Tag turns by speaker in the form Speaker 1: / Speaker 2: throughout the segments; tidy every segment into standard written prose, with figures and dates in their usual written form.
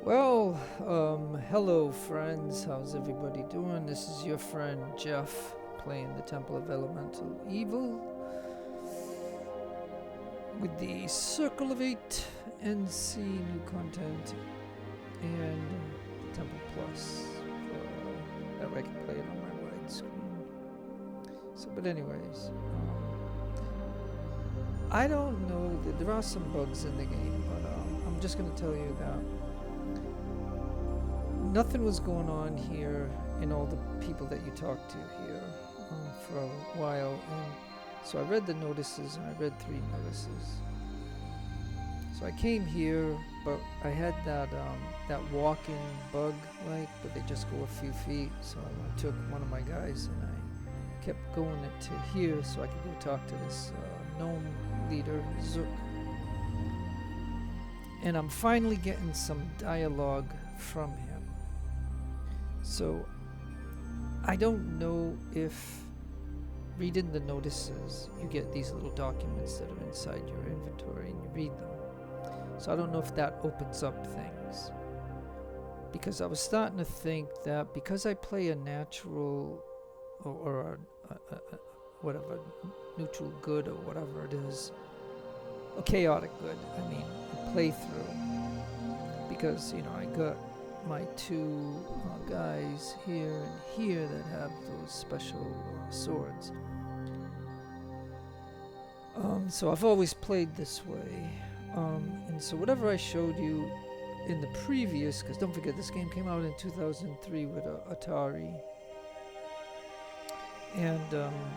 Speaker 1: Well, hello friends, how's everybody doing? This is your friend Jeff playing the Temple of Elemental Evil with the Circle of Eight NC new content and Temple Plus for that way I can play it on my widescreen. So, but anyways, I don't know, there are some bugs in the game, but I'm just going to tell you that nothing was going on here in all the people that you talked to here for a while, and so I read the notices, and I read 3 notices. So I came here, but I had that walk-in bug, but they just go a few feet, so I took one of my guys and I kept going it to here so I could go talk to this gnome leader, Zook. And I'm finally getting some dialogue from him. So, I don't know if reading the notices, you get these little documents that are inside your inventory and you read them. So I don't know if that opens up things. Because I was starting to think that because I play a natural or a whatever, neutral good or whatever it is, a chaotic good, I mean, a playthrough. Because, I got my 2 guys here and here that have those special swords. So I've always played this way. And so whatever I showed you in the previous, because don't forget this game came out in 2003 with Atari. And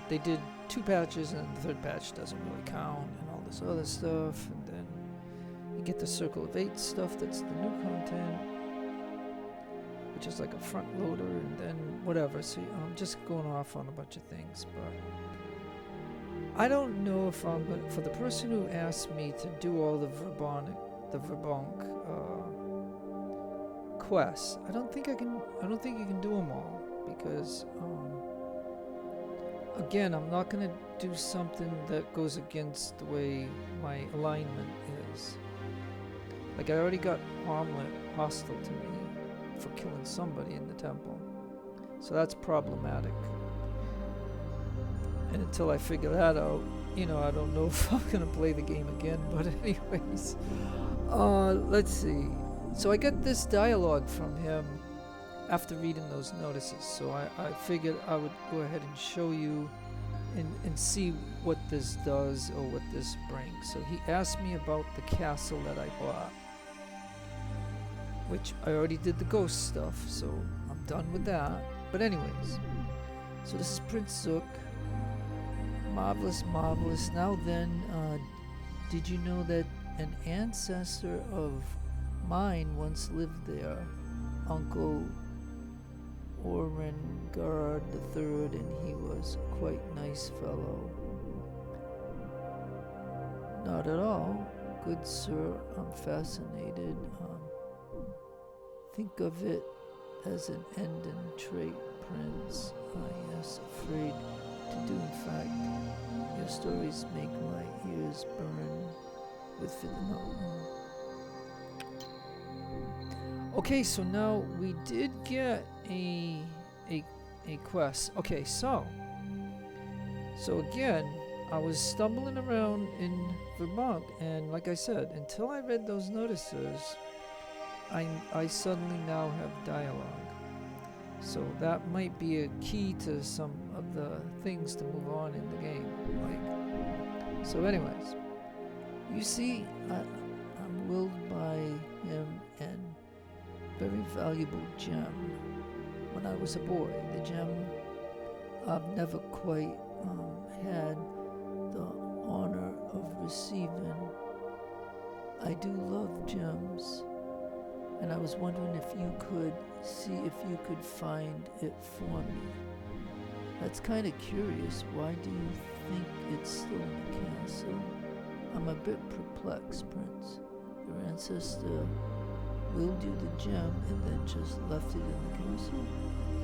Speaker 1: they did 2 patches, and the 3rd patch doesn't really count, and all this other stuff. And then you get the Circle of 8 stuff, that's the new content, which is like a front loader, and then whatever. So I'm just going off on a bunch of things, but I don't know if I'm going for the person who asked me to do all the Verbobonc quests. I don't think you can do them all, because again, I'm not going to do something that goes against the way my alignment is. Like, I already got Harmlet hostile to me for killing somebody in the temple, so that's problematic. And until I figure that out, I don't know if I'm gonna play the game again. But anyways, let's see. So I got this dialogue from him after reading those notices, so I figured I would go ahead and show you and see what this does or what this brings. So he asked me about the castle that I bought, which I already did the ghost stuff, so I'm done with that. But anyways, so this is Prince Zook. Marvelous, marvelous. Now then, did you know that an ancestor of mine once lived there? Uncle Orengard III, and he was quite nice fellow. Not at all, good sir, I'm fascinated. Think of it as an Enden trait, Prince. Yes, afraid to do. In fact, your stories make my ears burn with Okay, so now we did get a quest. Okay, so again, I was stumbling around in Verbobonc, and like I said, until I read those notices, I suddenly now have dialogue. So that might be a key to some of the things to move on in the game. So anyways, you see, I'm willed by him and very valuable gem. When I was a boy, the gem I've never quite had the honor of receiving. I do love gems, and I was wondering if you could see if you could find it for me. That's kind of curious. Why do you think it's still in the castle? I'm a bit perplexed, Prince. Your ancestor willed you the gem and then just left it in the castle?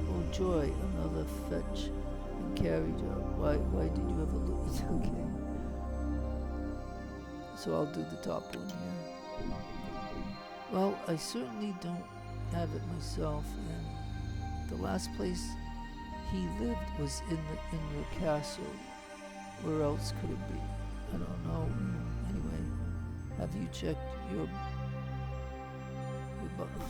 Speaker 1: Oh joy, another fetch and carry job. Why did you ever look? It's okay. So I'll do the top one here. Well, I certainly don't have it myself, and the last place he lived was in your castle. Where else could it be? I don't know. Anyway, have you checked your button?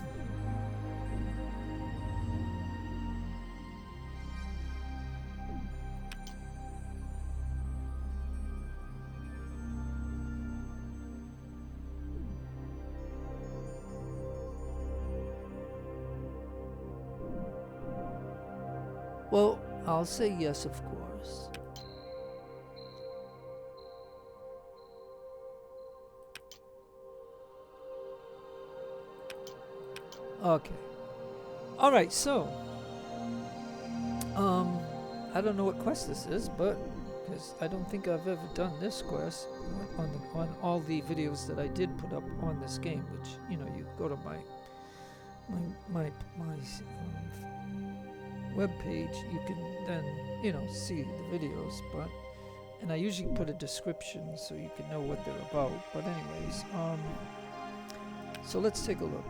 Speaker 1: Well, I'll say yes, of course. Okay. Alright, so I don't know what quest this is, but because I don't think I've ever done this quest on all the videos that I did put up on this game, which, you know, you go to my web page, you can then, you know, see the videos, but and I usually put a description so you can know what they're about. But anyways, so let's take a look.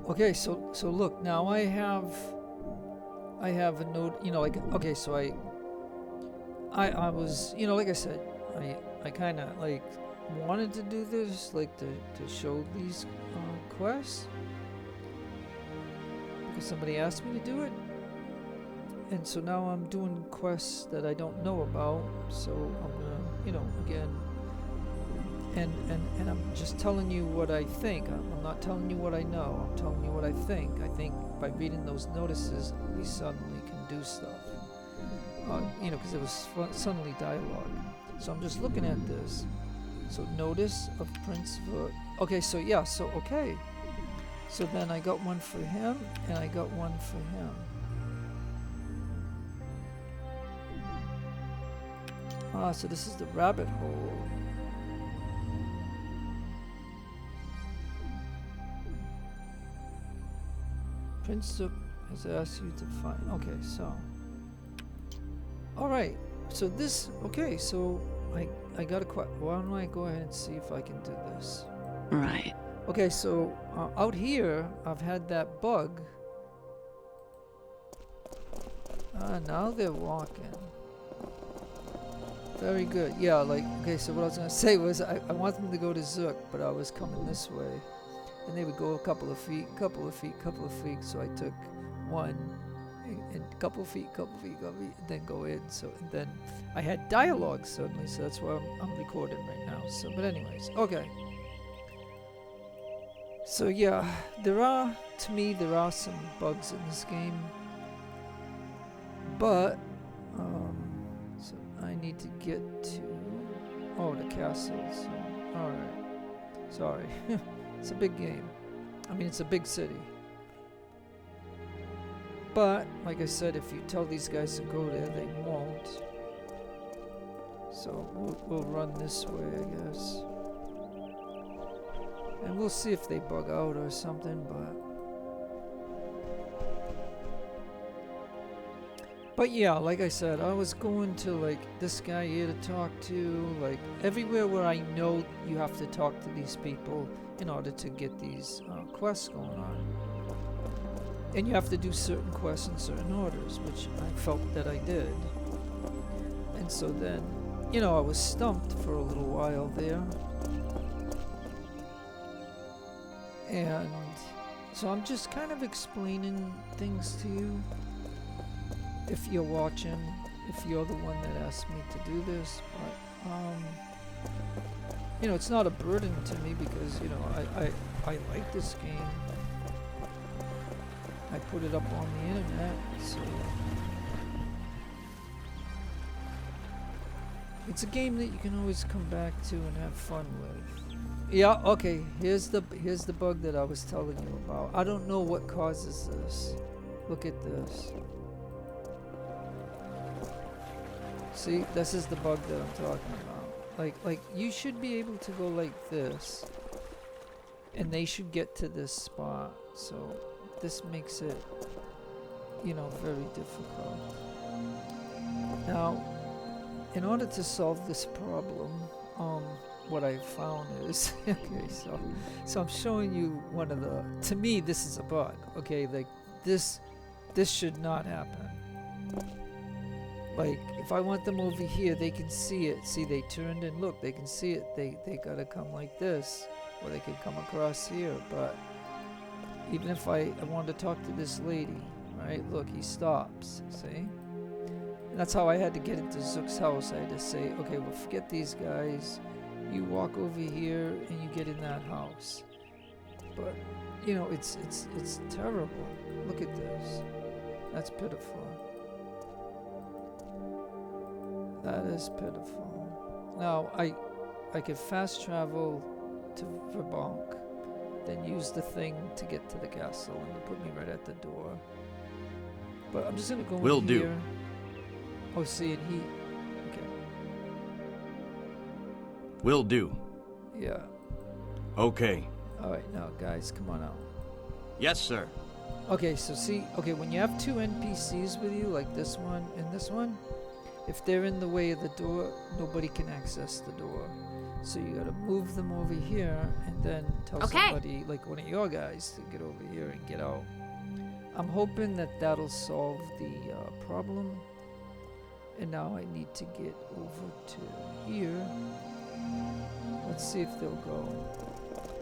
Speaker 1: Okay, so look, now I have a note, you know, like, okay, so I was, you know, like I said, I kind of like wanted to do this, like to show these quests because somebody asked me to do it, and so now I'm doing quests that I don't know about, so I'm gonna, you know, again. And I'm just telling you what I think. I'm not telling you what I know. I'm telling you what I think. I think by reading those notices, we suddenly can do stuff. You know, because it was suddenly dialogue. So I'm just looking at this. So notice of Prince Zook. Okay, so yeah, so okay. So then I got one for him, and I got one for him. So this is the Rabit Hole. Prince Zook has asked you to find. Okay, so. Alright, so this. Okay, so I got a question. Why don't I go ahead and see if I can do this?
Speaker 2: Right.
Speaker 1: Okay, so out here, I've had that bug. Now they're walking. Very good. Yeah, like, okay, so what I was going to say was I want them to go to Zook, but I was coming this way. And they would go a couple of feet, so I took one, and couple of feet, then go in. So and then I had dialogue suddenly, so that's why I'm recording right now. So, but anyways, okay. So yeah, there are some bugs in this game, but so I need to get to the castle. So, all right, sorry. It's a big game. I mean, it's a big city. But, like I said, if you tell these guys to go there, they won't. So, we'll run this way, I guess. And we'll see if they bug out or something, But yeah, like I said, I was going to, like, this guy here to talk to, like, everywhere where I know you have to talk to these people in order to get these quests going on. And you have to do certain quests in certain orders, which I felt that I did. And so then, you know, I was stumped for a little while there. And so I'm just kind of explaining things to you. If you're watching, if you're the one that asked me to do this, but you know, it's not a burden to me because, you know, I like this game. I put it up on the internet, so it's a game that you can always come back to and have fun with. Yeah, okay, here's the bug that I was telling you about. I don't know what causes this. Look at this. See, this is the bug that I'm talking about. Like you should be able to go like this, and they should get to this spot. So this makes it, you know, very difficult. Now, in order to solve this problem, what I found is okay. So I'm showing you one of the. To me, this is a bug. Okay, like this should not happen. Like, if I want them over here, they can see it. See, they turned and look, they can see it. They gotta come like this, or they can come across here. But even if I want to talk to this lady, right? Look, he stops, see? And that's how I had to get into Zook's house. I had to say, okay, well, forget these guys. You walk over here and you get in that house. But, you know, it's terrible. Look at this. That's pitiful. That is pitiful. Now, I could fast travel to Verbobonc, then use the thing to get to the castle and put me right at the door. But I'm just gonna go in here. Oh, see, and he... Okay.
Speaker 2: Will do.
Speaker 1: Yeah.
Speaker 2: Okay.
Speaker 1: Alright, now, guys, come on out.
Speaker 2: Yes, sir.
Speaker 1: Okay, so see... Okay, when you have two NPCs with you, like this one and this one, if they're in the way of the door, nobody can access the door. So you gotta move them over here and then tell somebody, like one of your guys, to get over here and get out. I'm hoping that that'll solve the problem. And now I need to get over to here. Let's see if they'll go.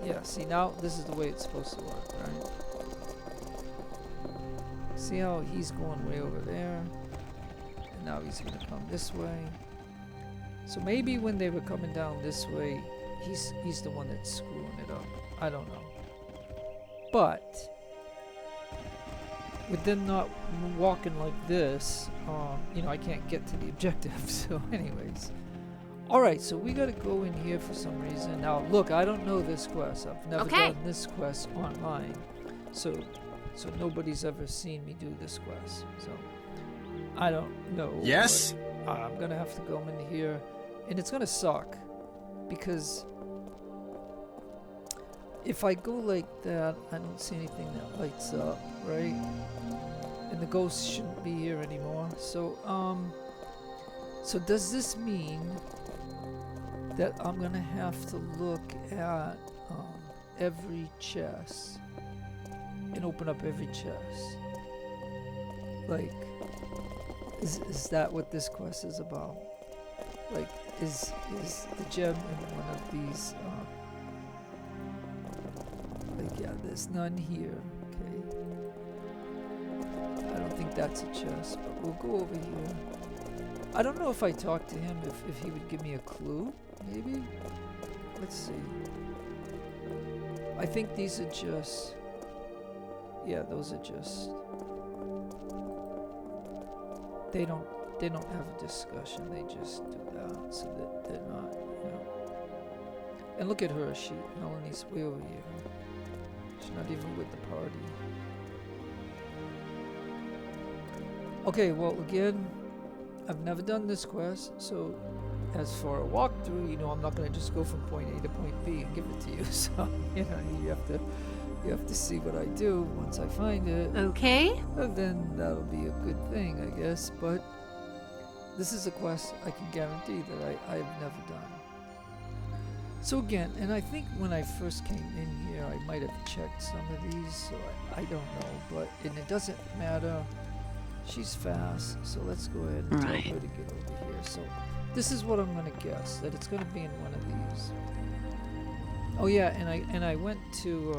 Speaker 1: Yeah, see, now this is the way it's supposed to work, right? See how he's going way over there? And now he's gonna come this way. So maybe when they were coming down this way, he's the one that's screwing it up. I don't know. But with them not walking like this, you know, I can't get to the objective. So anyways. Alright, so we gotta go in here for some reason. Now, look, I don't know this quest. I've never done this quest online. So nobody's ever seen me do this quest. So I don't know.
Speaker 2: Yes?
Speaker 1: I'm gonna have to go in here. And it's gonna suck. Because if I go like that, I don't see anything that lights up, right? And the ghost shouldn't be here anymore. So, so does this mean that I'm gonna have to look at every chest and open up every chest? Like, is that what this quest is about? Like, is the gem in one of these? Like, yeah, there's none here. Okay. I don't think that's a chest, but we'll go over here. I don't know if I talked to him if he would give me a clue. Maybe. Let's see. I think these are just. Yeah, those are just. They don't have a discussion. They just do that, so that they're not, you know. And look at her. Melanie's way over here. She's not even with the party. Okay, well, again, I've never done this quest, so as for a walkthrough, you know, I'm not going to just go from point A to point B and give it to you. So, you know, you have to see what I do once I find it.
Speaker 3: Okay.
Speaker 1: And then that'll be a good thing, I guess. But this is a quest I can guarantee that I've never done. So again, and I think when I first came in here, I might have checked some of these, so I don't know. And it doesn't matter. She's fast, so let's go ahead and tell her to get over here. So this is what I'm gonna guess, that it's gonna be in one of these. Oh yeah, and I went to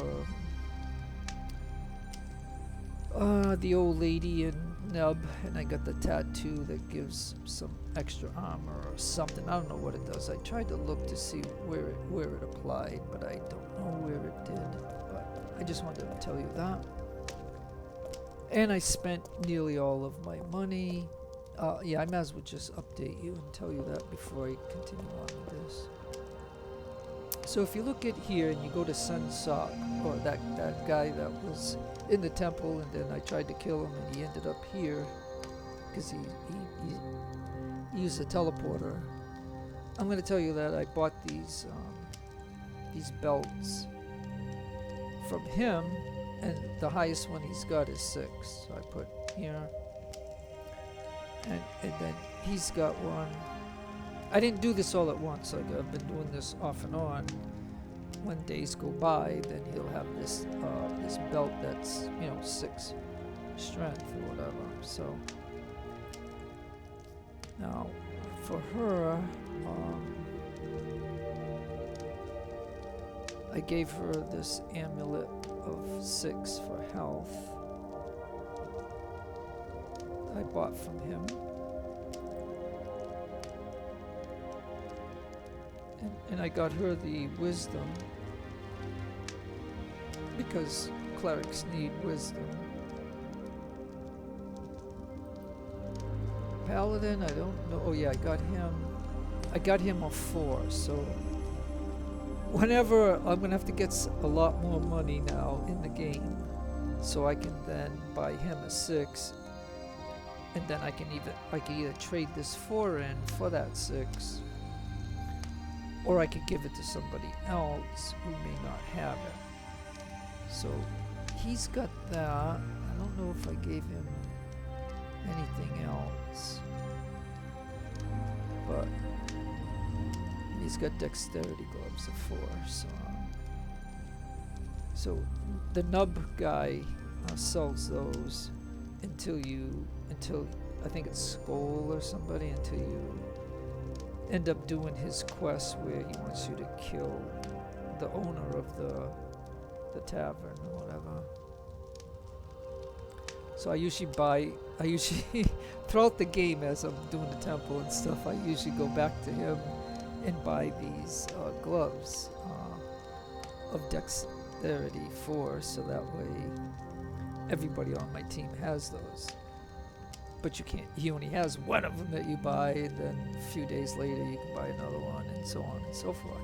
Speaker 1: the old lady in Nub, and I got the tattoo that gives some extra armor or something. I don't know what it does. I tried to look to see where it applied, but I don't know where it did. But I just wanted to tell you that. And I spent nearly all of my money. Yeah, I might as well just update you and tell you that before I continue on with this. So if you look at here and you go to Sun Sok, or that guy that was in the temple, and then I tried to kill him and he ended up here because he used a teleporter. I'm going to tell you that I bought these belts from him, and the highest one he's got is 6. So I put here, and then he's got one. I didn't do this all at once. Like I've been doing this off and on. When days go by, then he'll have this this belt that's 6 strength or whatever. So now for her, I gave her this amulet of 6 for health. I bought from him. And I got her the wisdom because clerics need wisdom. Paladin, I don't know. Oh yeah, I got him a 4. So whenever I'm gonna have to get a lot more money now in the game, so I can then buy him a 6, and then I can either trade this 4 in for that 6. Or I could give it to somebody else who may not have it. So he's got that. I don't know if I gave him anything else. But he's got dexterity gloves of 4. So the nub guy sells those until I think it's Skull or somebody, until you end up doing his quest where he wants you to kill the owner of the tavern or whatever. So I usually throughout the game as I'm doing the temple and stuff, I usually go back to him and buy these gloves of dexterity 4, so that way everybody on my team has those. But you can't, he only has one of them that you buy, and then a few days later you can buy another one, and so on and so forth.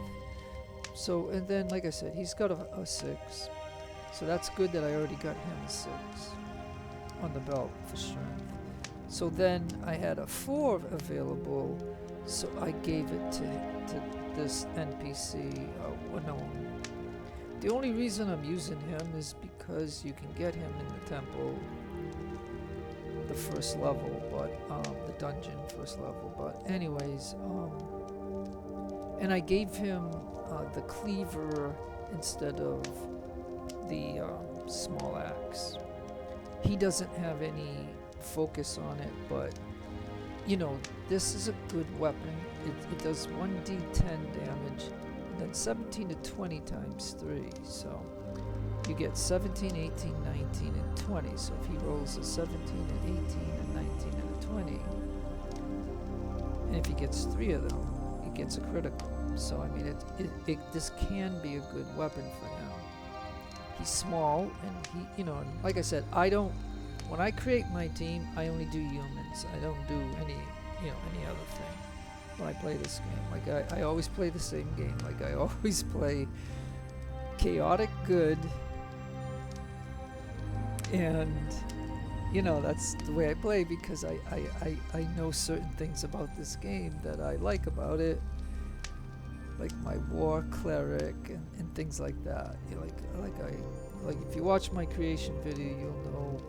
Speaker 1: So, and then like I said, he's got a 6. So that's good that I already got him a 6 on the belt for strength. So then I had a 4 available, so I gave it to this NPC, Unknown. The only reason I'm using him is because you can get him in the temple, the first level, but the dungeon first level. But anyways, and I gave him the cleaver instead of the small axe. He doesn't have any focus on it, but this is a good weapon. It does 1d10 damage, and then 17 to 20 times 3. So you get 17, 18, 19, and 20. So if he rolls a 17, an 18, a 19, and a 20, and if he gets 3 of them, he gets a critical. So I mean, this can be a good weapon for him. He's small, and he, and like I said, when I create my team, I only do humans. I don't do any other thing when I play this game. Like I always play the same game. Like I always play chaotic good. And that's the way I play, because I know certain things about this game that I like about it, like my war cleric and things like that. Like if you watch my creation video, you'll know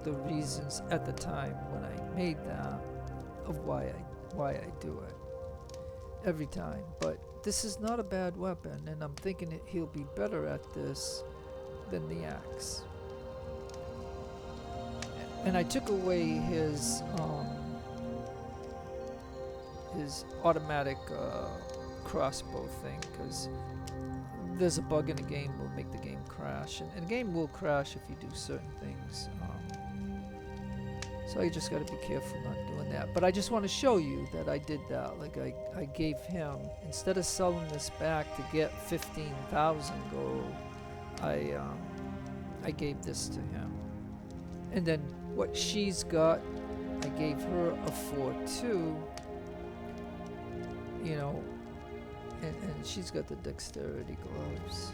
Speaker 1: the reasons at the time when I made that of why I do it every time. But this is not a bad weapon, and I'm thinking he'll be better at this than the axe. And I took away his automatic crossbow thing, because there's a bug in the game will make the game crash, and the game will crash if you do certain things. So you just got to be careful not doing that. But I just want to show you that I did that. Like I gave him, instead of selling this back to get 15,000 gold, I gave this to him. And then what she's got, I gave her a 4 too. And she's got the dexterity gloves.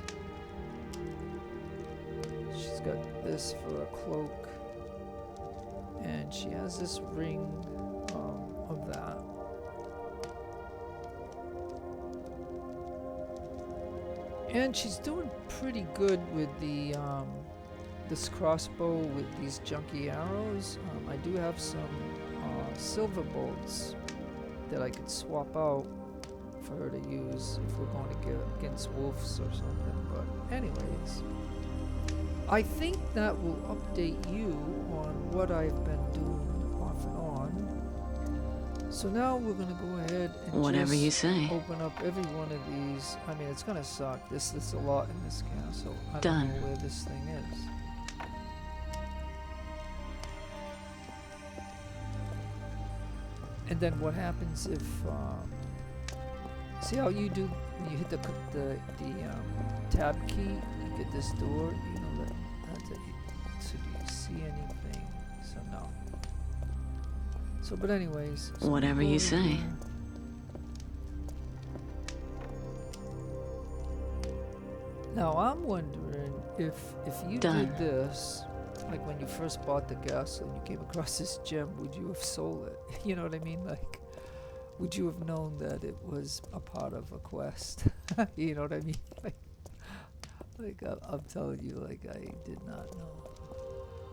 Speaker 1: She's got this for a cloak. And she has this ring of that. And she's doing pretty good with the this crossbow with these junky arrows. I do have some silver bolts that I could swap out for her to use if we're going to get against wolves or something. But anyways, I think that will update you on what I've been doing off and on. So now we're gonna go ahead and
Speaker 3: Whatever you say.
Speaker 1: open up every one of these. I mean, it's gonna suck. This a lot in this castle. I
Speaker 3: Done.
Speaker 1: don't know where this thing is. And then what happens if? See how you do when you hit the tab key? You get this door. You know that's it. So do you see anything? So no. So, but anyways. So
Speaker 3: Whatever
Speaker 1: go
Speaker 3: you
Speaker 1: over
Speaker 3: say.
Speaker 1: here. Now I'm wondering if you
Speaker 3: Done.
Speaker 1: did this, like when you first bought the castle and you came across this gem, would you have sold it? You know what I mean? Like, would you have known that it was a part of a quest? You know what I mean? Like I'm telling you, like I did not know.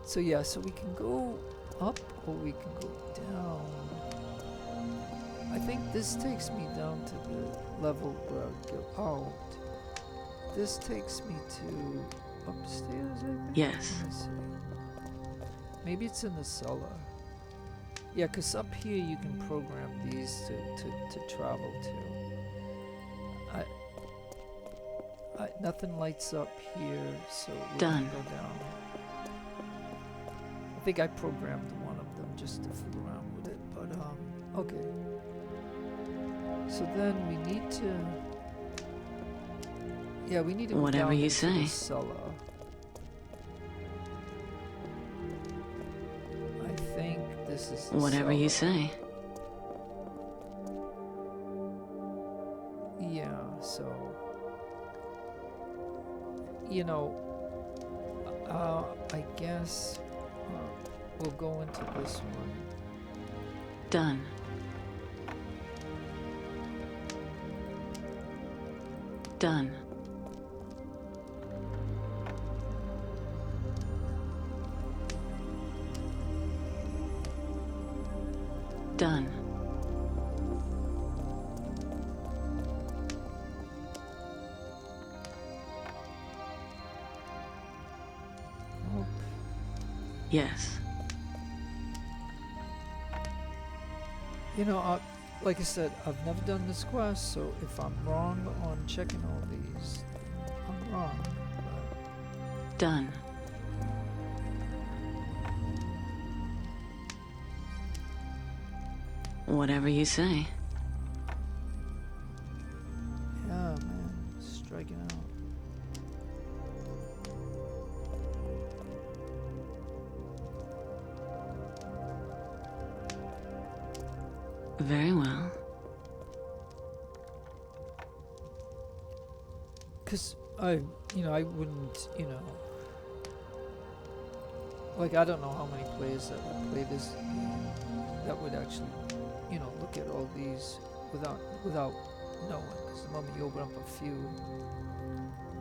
Speaker 1: So yeah, so we can go up or we can go down. I think this takes me down to the level where I go out. This takes me to upstairs, I think?
Speaker 3: Yes.
Speaker 1: Let me see. Maybe it's in the cellar. Yeah, 'cause up here you can program these to travel to. Nothing lights up here, so we're
Speaker 3: Done.
Speaker 1: gonna go down. I think I programmed one of them just to fool around with it, but okay. So then we need to... Yeah, we need to go
Speaker 3: Whatever
Speaker 1: down
Speaker 3: you
Speaker 1: into
Speaker 3: say.
Speaker 1: the cellar. I think this is the
Speaker 3: Whatever you
Speaker 1: cellar.
Speaker 3: say.
Speaker 1: Yeah, so... You know, I guess we'll go into this one.
Speaker 3: Done. Done. Done.
Speaker 1: Oh,
Speaker 3: Yes.
Speaker 1: you know, like I said, I've never done this quest, so if I'm wrong on checking all these, I'm wrong. But
Speaker 3: Done. Whatever you say.
Speaker 1: yeah, man, striking out.
Speaker 3: Very well.
Speaker 1: 'Cause I wouldn't, like I don't know how many players that would play this game that would actually, look at all these without knowing. 'Cause the moment you open up a few,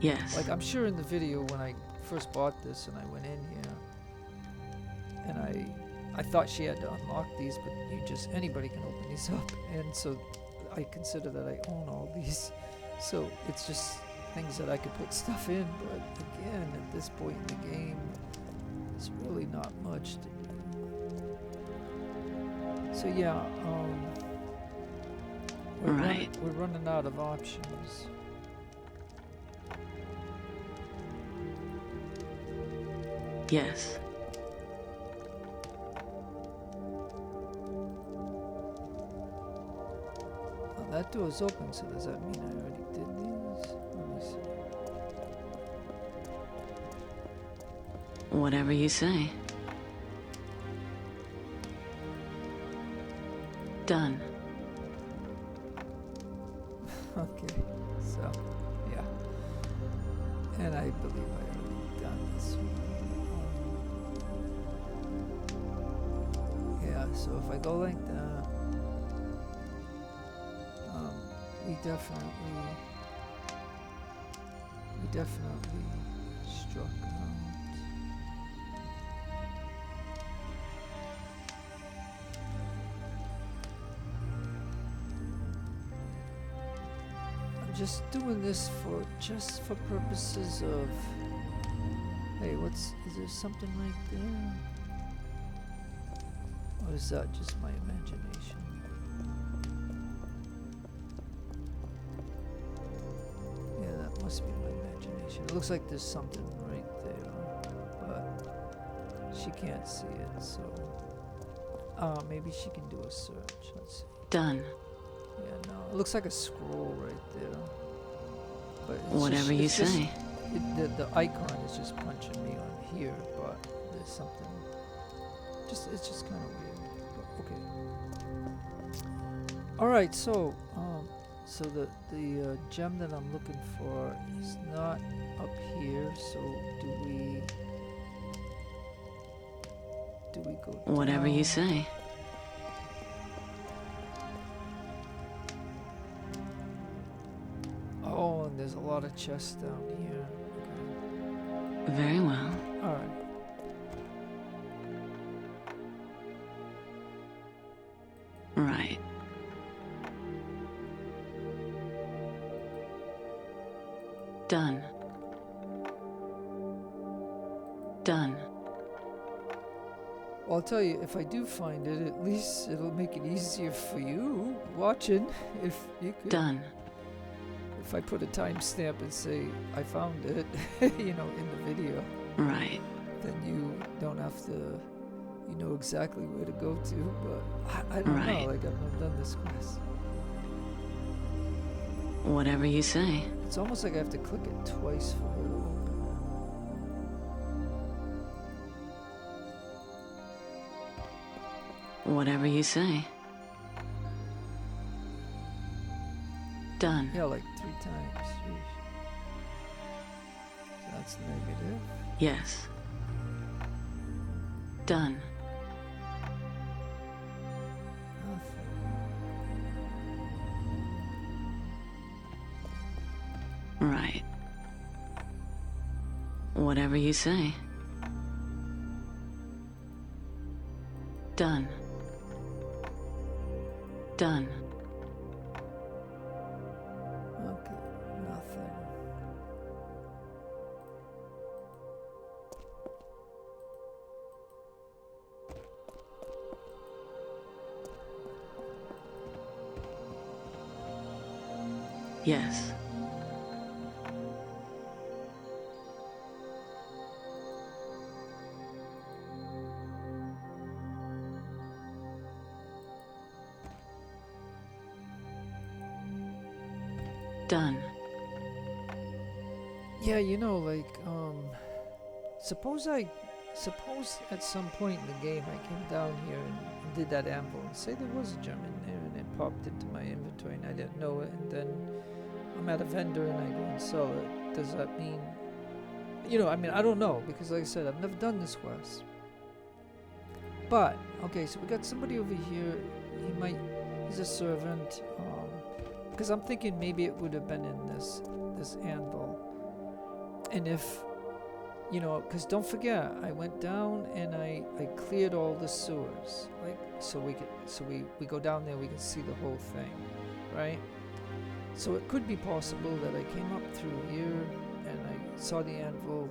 Speaker 3: Yes.
Speaker 1: like I'm sure in the video when I first bought this and I went in here, and I thought she had to unlock these, but anybody can open these up, and so I consider that I own all these, so it's just things that I could put stuff in. But again, at this point in the game, there's really not much to do. So yeah,
Speaker 3: Right.
Speaker 1: we're running out of options.
Speaker 3: Yes.
Speaker 1: Now that door's open, so does that mean I already did these? Let me see.
Speaker 3: Whatever you say. Done.
Speaker 1: Okay, so yeah, and I believe I already done this one. Yeah, so if I go like that, we definitely definitely struck out. I'm just doing this just for purposes of. Hey, is there something right there? Or is that just my imagination? Yeah, that must be my imagination. It looks like there's something right there, but she can't see it, so maybe she can do a search. Let's see.
Speaker 3: Done.
Speaker 1: Yeah, no, it looks like a scroll right there. But it's
Speaker 3: Whatever you
Speaker 1: it's just-
Speaker 3: say.
Speaker 1: the icon is just punching me on here, but there's something. It's just kind of weird. But okay. All right, so the gem that I'm looking for is not up here. So do we go?
Speaker 3: Whatever you
Speaker 1: down?
Speaker 3: say.
Speaker 1: Oh, and there's a lot of chests down here. Okay.
Speaker 3: Very well.
Speaker 1: All right.
Speaker 3: Right. Done. Done.
Speaker 1: Well, I'll tell you, if I do find it, at least it'll make it easier for you watching. If you could.
Speaker 3: Done.
Speaker 1: If I put a timestamp and say I found it, in the video,
Speaker 3: Right.
Speaker 1: then you don't have to, exactly where to go to. But I don't
Speaker 3: Right.
Speaker 1: know. Like I've never done this quest.
Speaker 3: Whatever you say.
Speaker 1: It's almost like I have to click it twice for her to open
Speaker 3: Whatever you say. Done.
Speaker 1: it. Yeah, like 3 times. Sheesh. So that's negative.
Speaker 3: Yes. Done.
Speaker 1: Nothing.
Speaker 3: Right. Whatever you say. Done. Done.
Speaker 1: Okay, nothing.
Speaker 3: Yes. Done.
Speaker 1: Yeah, suppose at some point in the game I came down here and did that anvil and say there was a gem in there and it popped into my inventory and I didn't know it, and then I'm at a vendor and I go and sell it. Does that mean, I don't know, because like I said, I've never done this quest. But, okay, so we got somebody over here. He's a servant, because I'm thinking maybe it would have been in this anvil. And if, because don't forget, I went down and I cleared all the sewers, like, so we go down there, we can see the whole thing, right? So it could be possible that I came up through here and I saw the anvil,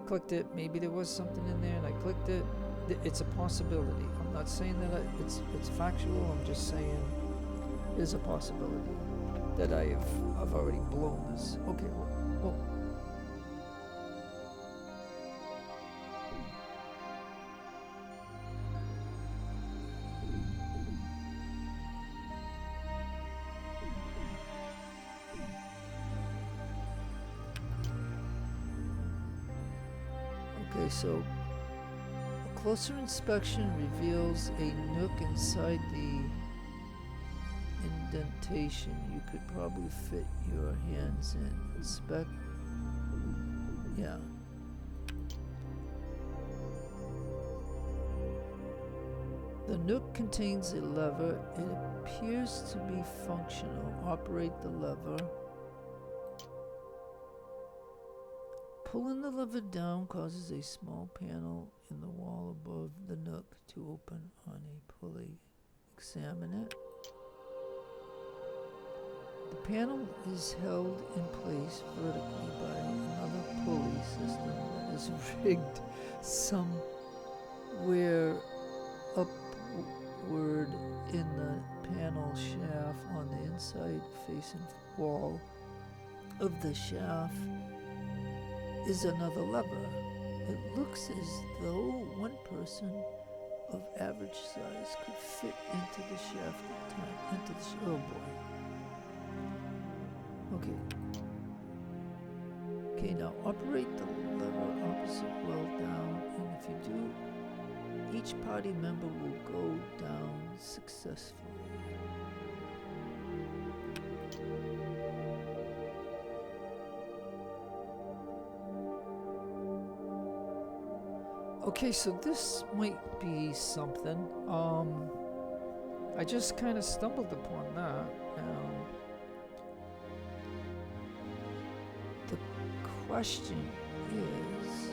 Speaker 1: clicked it, maybe there was something in there and I clicked it. It's a possibility. I'm not saying that it's factual, I'm just saying there's a possibility that I've already blown this. Okay, well. Okay, so a closer inspection reveals a nook inside the indentation you could probably fit your hands in. Inspect. Yeah. The nook contains a lever. It appears to be functional. Operate the lever. Pulling the lever down causes a small panel in the wall above the nook to open on a pulley. Examine it. The panel is held in place vertically by another pulley system that is rigged somewhere upward in the panel shaft. On the inside facing wall of the shaft is another lever. It looks as though one person of average size could fit into the shaft at a time. Oh boy. Okay. Okay, now operate the lever opposite well down, and if you do, each party member will go down successfully. Okay, so this might be something. I just kind of stumbled upon that. The question is,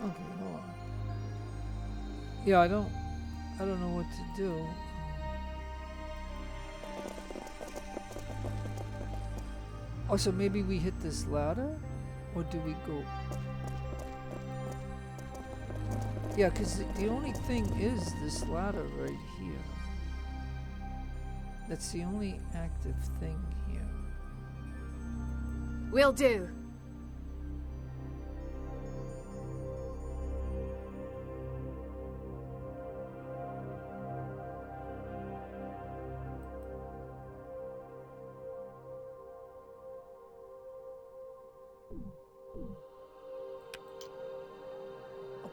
Speaker 1: okay, hold on. Yeah, I don't know what to do. Oh, so maybe we hit this ladder? Or do we go? Yeah, because the only thing is this ladder right here. That's the only active thing here.
Speaker 4: Will do.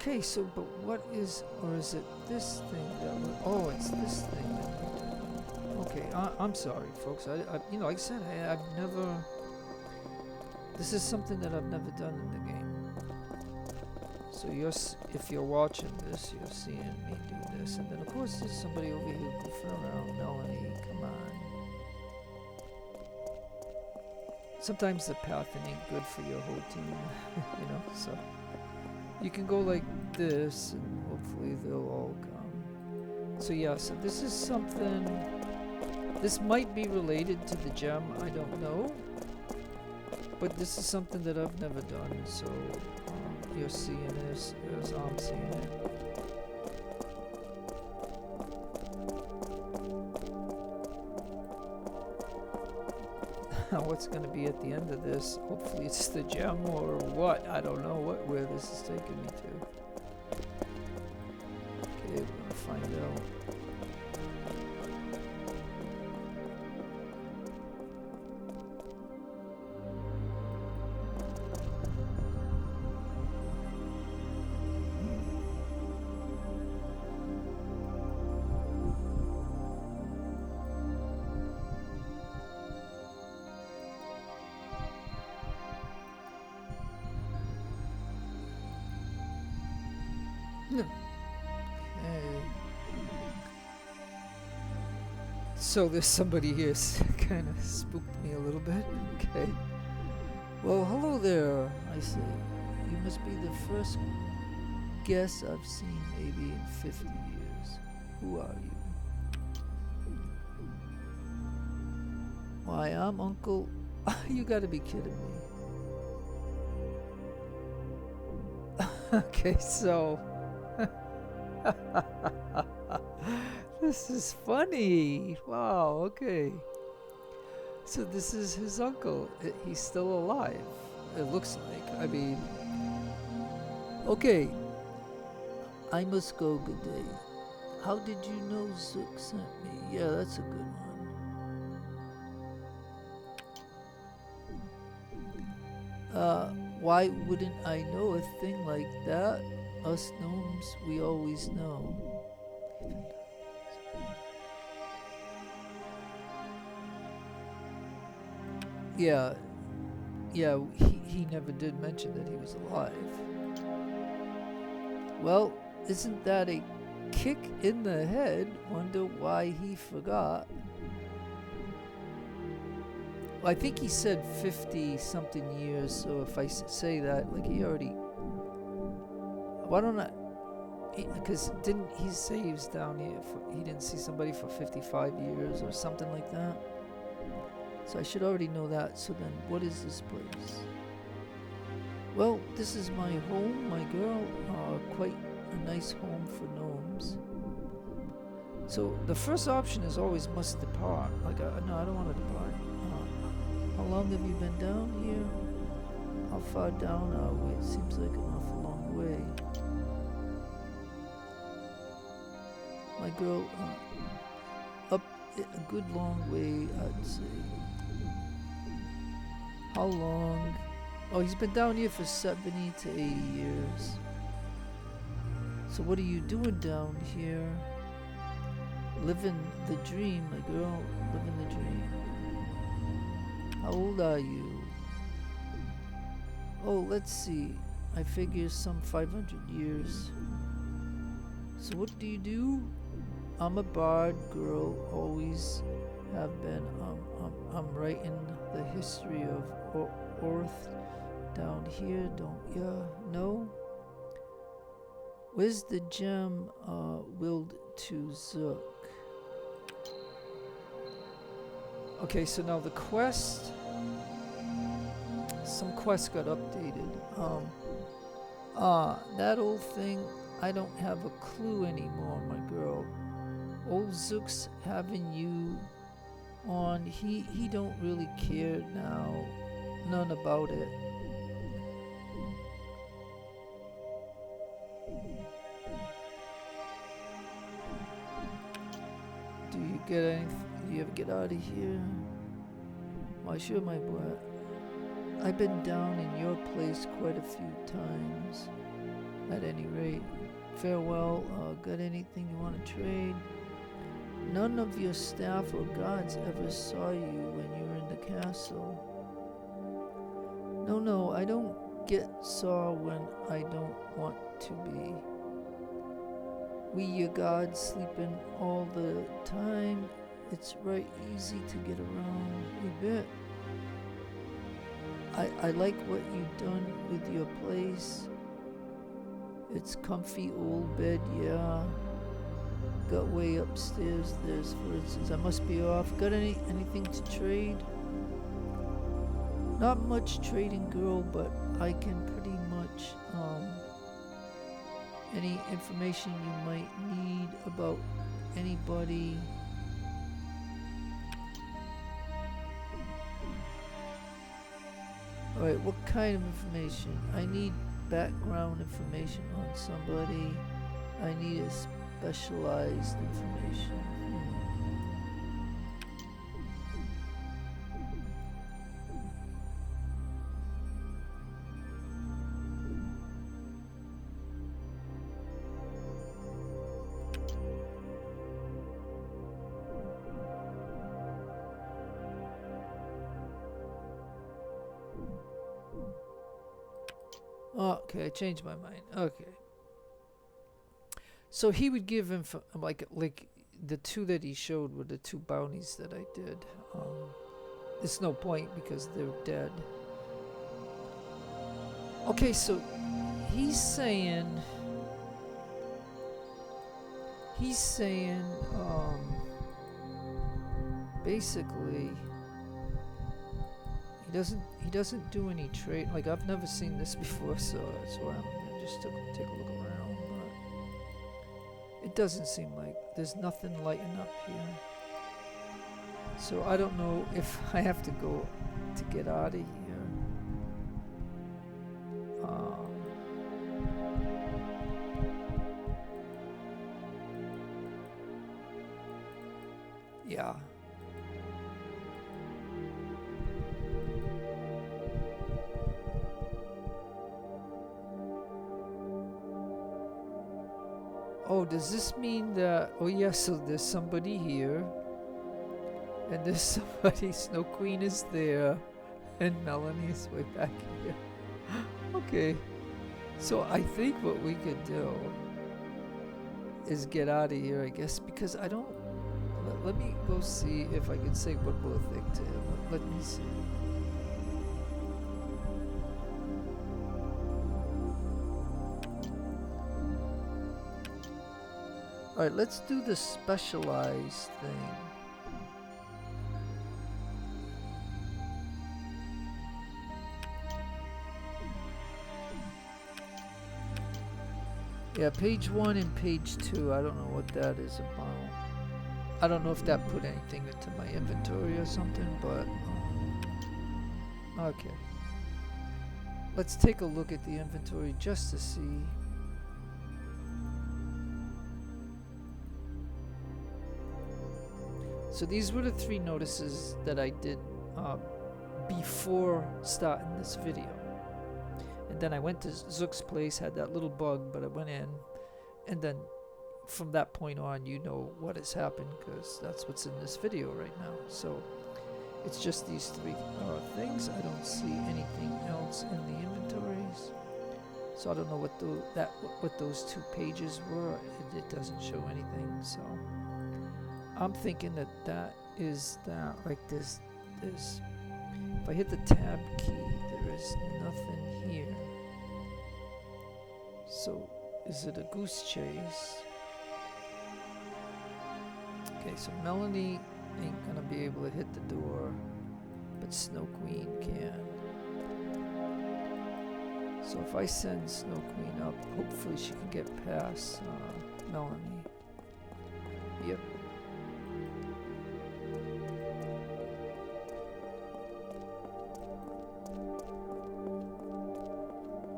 Speaker 1: Okay, so, but what is, or is it this thing that we're, oh, it's this thing that we're doing. Okay, I'm sorry, folks. I you know, like I said, I've never, this is something that I've never done in the game. So if you're watching this, you're seeing me do this. And then, of course, there's somebody over here goofing around. Melanie, come on. Sometimes the pathing ain't good for your whole team, you know, so. You can go like this, and hopefully they'll all come. So yeah, so this is something, this might be related to the gem, I don't know. But this is something that I've never done, so you're seeing this as I'm seeing it. What's going to be at the end of this? Hopefully it's the gem or what? I don't know where this is taking me to. Okay, we're going to find out. Okay. So there's somebody here kind of spooked me a little bit. Okay. Well, hello there, I say. You must be the first guest I've seen maybe in 50 years. Who are you? Why, I'm Uncle... You gotta be kidding me. Okay, so... This is funny. Wow, okay. So this is his uncle. He's still alive. It looks like. I mean... Okay. I must go, good day. How did you know Zook sent me? Yeah, that's a good one. Why wouldn't I know a thing like that? Us gnomes, we always know. Yeah, he never did mention that he was alive. Well, isn't that a kick in the head? Wonder why he forgot. Well, I think he said 50 something years, so if I say that, like he already. Why don't I? Because didn't he say he was down here he didn't see somebody for 55 years or something like that? So I should already know that. So then, what is this place? Well, this is my home, my girl. Quite a nice home for gnomes. So the first option is always must depart. Like, no, I don't want to depart. How long have you been down here? How far down are we? It seems like an awful long way. My girl, up a good long way, I'd say. How long? Oh, he's been down here for 70 to 80 years. So what are you doing down here? Living the dream, my girl, living the dream. How old are you? Oh, let's see. I figure some 500 years. So what do you do? I'm a bard, girl, always have been. I'm writing the history of Orth down here, don't ya know? Where's the gem willed to Zook? Okay, so now the quest. Some quests got updated. That old thing, I don't have a clue anymore, my girl. Old Zook's having you on. He don't really care now. None about it. Do you get anything? Do you ever get out of here? Why, sure, my boy. I've been down in your place quite a few times. At any rate, farewell. Got anything you want to trade? None of your staff or guards ever saw you when you were in the castle. No, I don't get saw when I don't want to be. We your guards sleeping all the time. It's right easy to get around. You bet. I like what you've done with your place. It's comfy old bed, yeah. Got way upstairs, there's for instance. I must be off. Got anything to trade? Not much trading, girl, but I can pretty much, any information you might need about anybody. Alright, what kind of information? I need background information on somebody. I need a specialized information. Okay, I changed my mind. Okay. So he would give him like the two that he showed were the two bounties that I did. It's no point because they're dead. Okay, so he's saying basically he doesn't do any trade. Like, I've never seen this before, so that's why I'm gonna just take a look around. But it doesn't seem like there's nothing lighting up here. So I don't know if I have to go to get out of here. Yeah. Oh, does this mean that... Oh, yeah, so there's somebody here. And there's somebody... Snow Queen is there. And Melanie's way back here. Okay. So I think what we could do is get out of here, I guess, because I don't... Let me go see if I can say one more thing to him. Let me see. Alright, let's do the specialized thing. Yeah, page 1 and page 2, I don't know what that is about. I don't know if that put anything into my inventory or something, but... okay. Let's take a look at the inventory just to see. So these were the 3 notices that I did before starting this video. And then I went to Zook's place, had that little bug, but I went in, and then from that point on, you know what has happened, because that's what's in this video right now. So it's just these 3 things. I don't see anything else in the inventories. So I don't know what those 2 pages were. It doesn't show anything. So I'm thinking that is that. Like this. If I hit the tab key, there is nothing here. So, is it a goose chase? Okay, so Melanie ain't gonna be able to hit the door, but Snow Queen can. So if I send Snow Queen up, hopefully she can get past Melanie. Yep.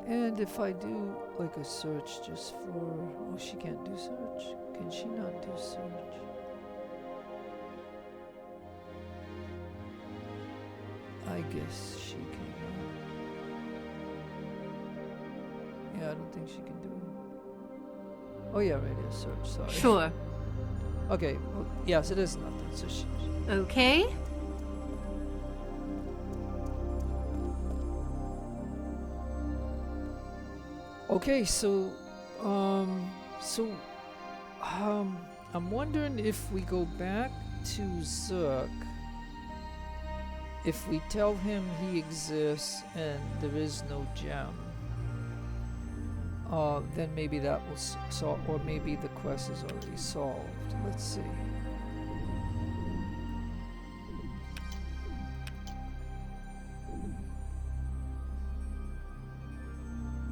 Speaker 1: And if I do like a search just for... oh, she can't do search. Can she not do search? I guess she can. Yeah, I don't think she can do it. Oh yeah, right here, search, sorry.
Speaker 4: Sure.
Speaker 1: Okay, well, yes, it is nothing, so she...
Speaker 4: Okay.
Speaker 1: Okay, so, I'm wondering if we go back to Zook, if we tell him he exists and there is no gem, then maybe that will solve, or maybe the quest is already solved. Let's see.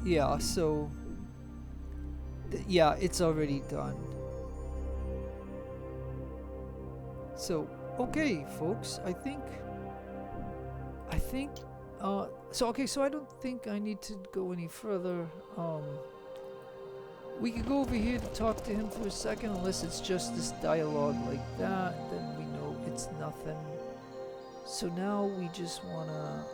Speaker 1: Yeah, so... yeah, it's already done. So, okay, folks, I think, so I don't think I need to go any further. We could go over here to talk to him for a second, unless it's just this dialogue like that, then we know it's nothing. So now we just wanna,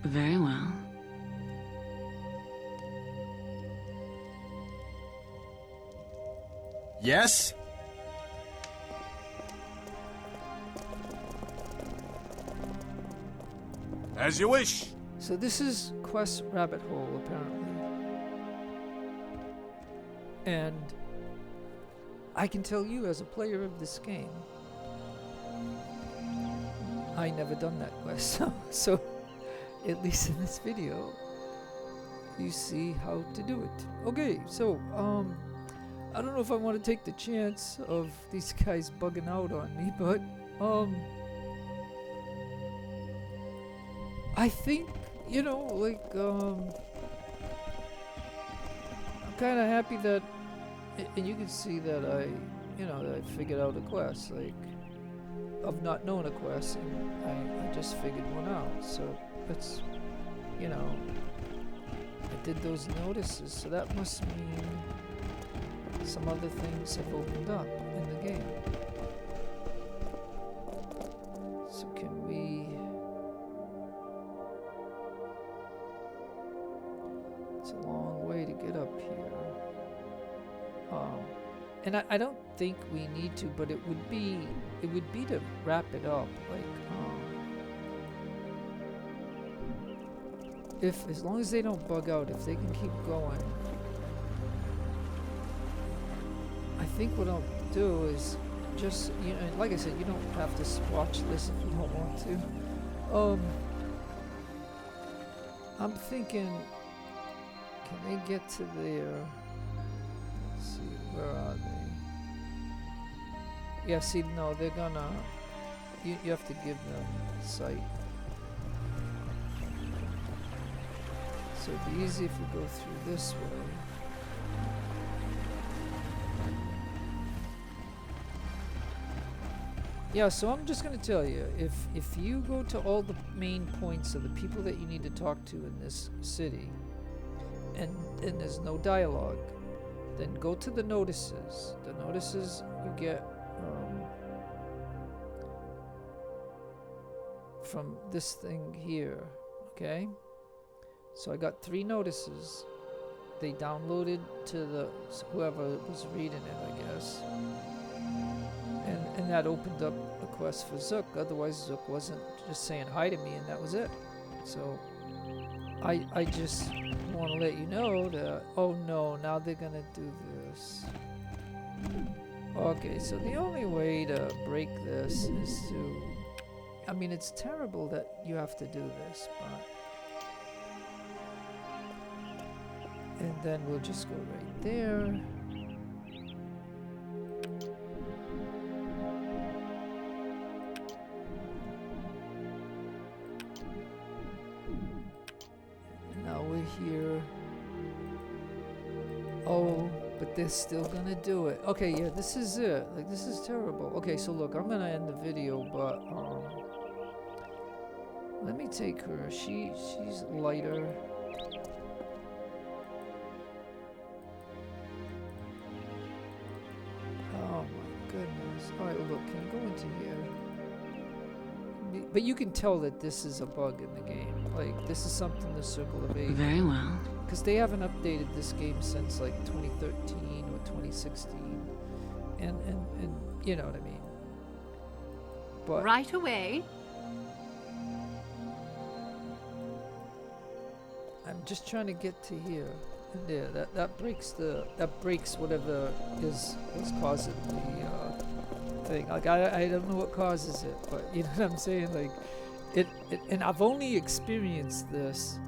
Speaker 3: Very well.
Speaker 2: Yes? As you wish.
Speaker 1: so this is Quest Rabbit Hole, apparently. And I can tell you, as a player of this game, I never done that quest, so at least in this video, you see how to do it. Okay, so, I don't know if I want to take the chance of these guys bugging out on me, but, I think, you know, like, I'm kind of happy that, and you can see that that I figured out a quest, like, of not knowing a quest, and I just figured one out, so that's, I did those notices, so that must mean some other things have opened up in the game. So can we... it's a long way to get up here. And I don't think we need to, but it would be to wrap it up, like if as long as they don't bug out, if they can keep going. I think what I'll do is just, you know, like I said, you don't have to watch this if you don't want to. I'm thinking, can they get to there? Let's see, where are they? Yeah, see, no, they're gonna, you have to give them sight. So it'd be easy if we go through this way. Yeah, so I'm just gonna tell you, if you go to all the main points of the people that you need to talk to in this city, and there's no dialogue, then go to the notices. The notices you get from this thing here, okay? So I got 3 notices. They downloaded to the whoever was reading it, I guess. And that opened up a quest for Zook. Otherwise, Zook wasn't just saying hi to me, and that was it. So I just want to let you know that, oh no, now they're gonna do this. Okay, so the only way to break this is to, I mean, it's terrible that you have to do this, but, and then we'll just go right there. Here. Oh, but they're still gonna do it. Okay, yeah, this is it. Like, this is terrible. Okay, so look, I'm gonna end the video, but let me take her. She's lighter. Oh my goodness. Alright, well, look, can you go into here? But you can tell that this is a bug in the game. Like, this is something the Circle of 8.
Speaker 3: Very well.
Speaker 1: Because they haven't updated this game since, like, 2013 or 2016. And you know what I mean. But
Speaker 4: right away.
Speaker 1: I'm just trying to get to here. And there, that breaks whatever was causing the thing. Like, I don't know what causes it, but you know what I'm saying? Like, it and I've only experienced this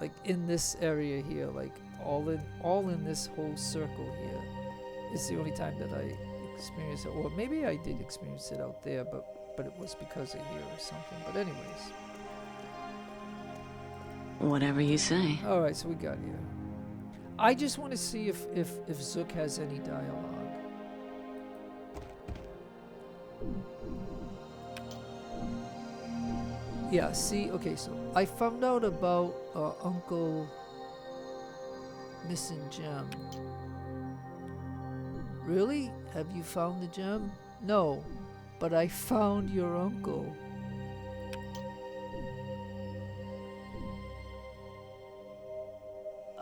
Speaker 1: like in this area here, like all in this whole circle here. It's the only time that I experienced it. Or maybe I did experience it out there, but it was because of here or something. But anyways.
Speaker 3: Whatever you say.
Speaker 1: Alright, so we got here. I just want to see if Zook has any dialogue. Yeah, see, okay, so I found out about Uncle Missing Gem. Really? Have you found the gem? No, but I found your uncle.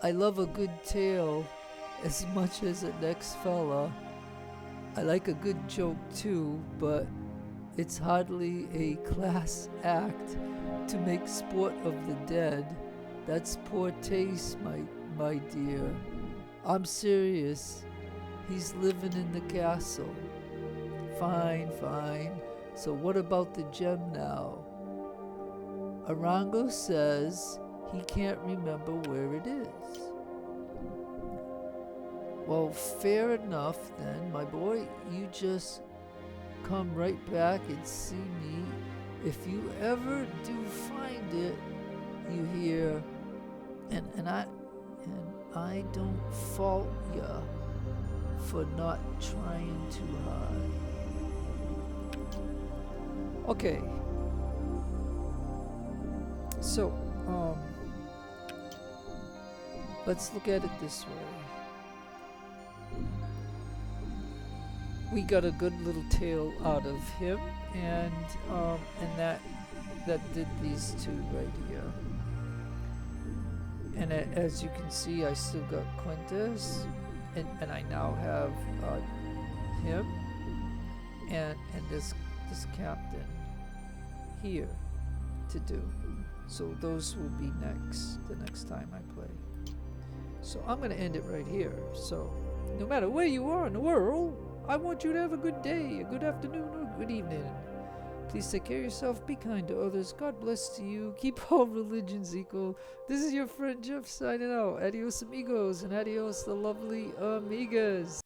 Speaker 1: I love a good tale as much as the next fella. I like a good joke too, but it's hardly a class act to make sport of the dead. That's poor taste, my dear. I'm serious. He's living in the castle. Fine. So what about the gem now? Arango says he can't remember where it is. Well, fair enough then, my boy. You just come right back and see me. If you ever do find it, you hear, and I don't fault ya for not trying too hard. Okay. So, let's look at it this way. We got a good little tale out of him, and that did these two right here. And as you can see, I still got Quintus, and I now have him and this captain here to do. So those will be the next time I play. So I'm gonna end it right here. So no matter where you are in the world, I want you to have a good day, a good afternoon, or a good evening. Please take care of yourself, be kind to others, God bless to you, keep all religions equal. This is your friend Jeff signing out. Adios amigos and adios the lovely amigas.